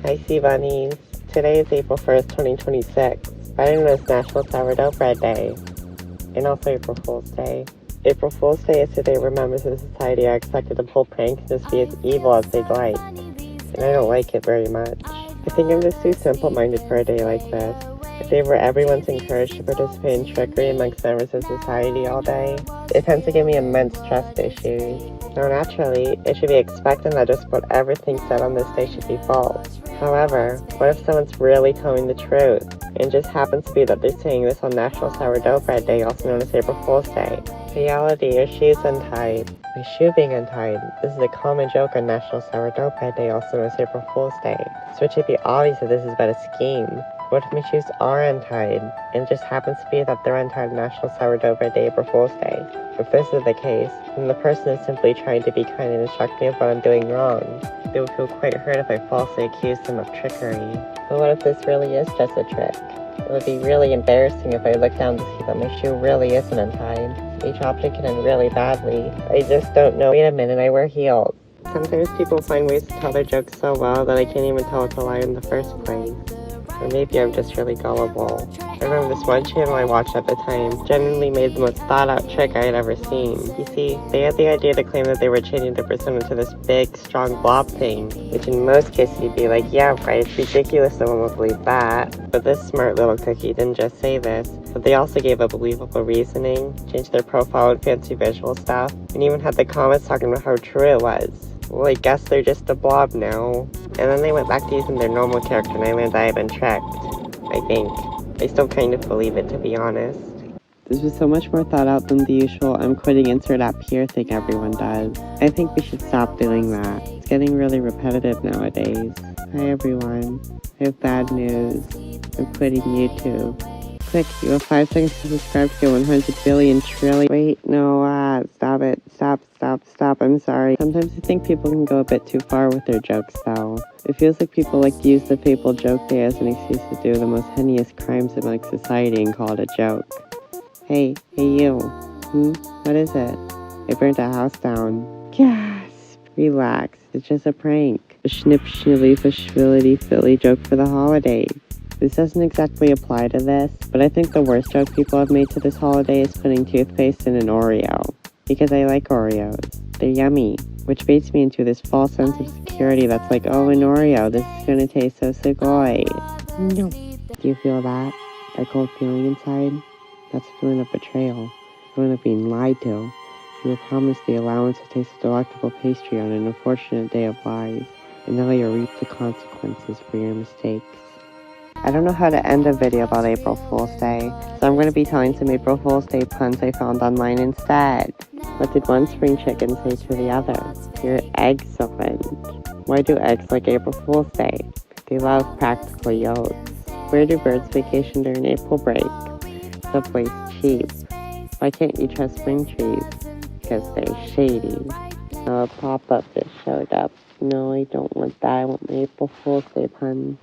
Hi, Sea Bunnies. Today is April 1st, 2026. I didn't know it's National Sourdough Bread Day, and also April Fool's Day. April Fool's Day is the day where members of society are expected to pull pranks and just be as evil as they'd like, and I don't like it very much. I think I'm just too simple-minded for a day like this. A day where everyone's encouraged to participate in trickery amongst members of society all day, it tends to give me immense trust issues. Now naturally, it should be expected that just about everything said on this day should be false. However, what if someone's really telling the truth, and it just happens to be that they're saying this on National Sourdough Bread Day, also known as April Fool's Day? Reality, your shoe's untied. My shoe being untied. This is a common joke on National Sourdough Bread Day, also known as April Fool's Day. So it should be obvious that this is about a scheme. What if my shoes are untied, and it just happens to be that they're untied on National Sourdough Bread Day, April Fool's Day? If this is the case, then the person is simply trying to be kind and instruct me of what I'm doing wrong. They would feel quite hurt if I falsely accused them of trickery. But what if this really is just a trick? It would be really embarrassing if I look down to see that my shoe really isn't untied. Each option can end really badly. I just don't know. Wait a minute, I wear heels. Sometimes people find ways to tell their jokes so well that I can't even tell it's a lie in the first place. Or maybe I'm just really gullible. I remember this one channel I watched at the time genuinely made the most thought-out trick I had ever seen. You see, they had the idea to claim that they were changing the persona to this big, strong blob thing, which in most cases you'd be like, yeah, right, it's ridiculous, no one would believe that. But this smart little cookie didn't just say this, but they also gave a believable reasoning, changed their profile with fancy visual stuff, and even had the comments talking about how true it was. Well, I guess they're just a blob now. And then they went back to using their normal character and I learned I had been tricked. I think. I still kind of believe it, to be honest. This was so much more thought out than the usual I'm quitting insert app here thing everyone does. I think we should stop doing that. It's getting really repetitive nowadays. Hi everyone. I have bad news. I'm quitting YouTube. Quick, you have 5 seconds to subscribe to get 100 billion trillion. Wait, no, stop it. Stop. I'm sorry. Sometimes I think people can go a bit too far with their jokes, though. It feels like people like to use the Papal Joke Day as an excuse to do the most heinous crimes among society and call it a joke. Hey you. What is it? I burnt a house down. Gasp. Relax. It's just a prank. A snip schnilly fishvility Philly joke for the holidays. This doesn't exactly apply to this, but I think the worst joke people have made to this holiday is putting toothpaste in an Oreo. Because I like Oreos. They're yummy, which baits me into this false sense of security that's like, oh, an Oreo, this is gonna taste so sugoi. No. Do you feel that? That cold feeling inside? That's a feeling of betrayal. A feeling of being lied to. You were promised the allowance to taste a delectable pastry on an unfortunate day of lies, and now you reap the consequences for your mistakes. I don't know how to end a video about April Fool's Day, so I'm going to be telling some April Fool's Day puns I found online instead. What did one spring chicken say to the other? You're excellent. Why do eggs like April Fool's Day? They love practical yolks. Where do birds vacation during April break? Subway's cheap. Why can't you trust spring trees? Because they're shady. Now a pop-up just showed up. No, I don't want that. I want my April Fool's Day puns.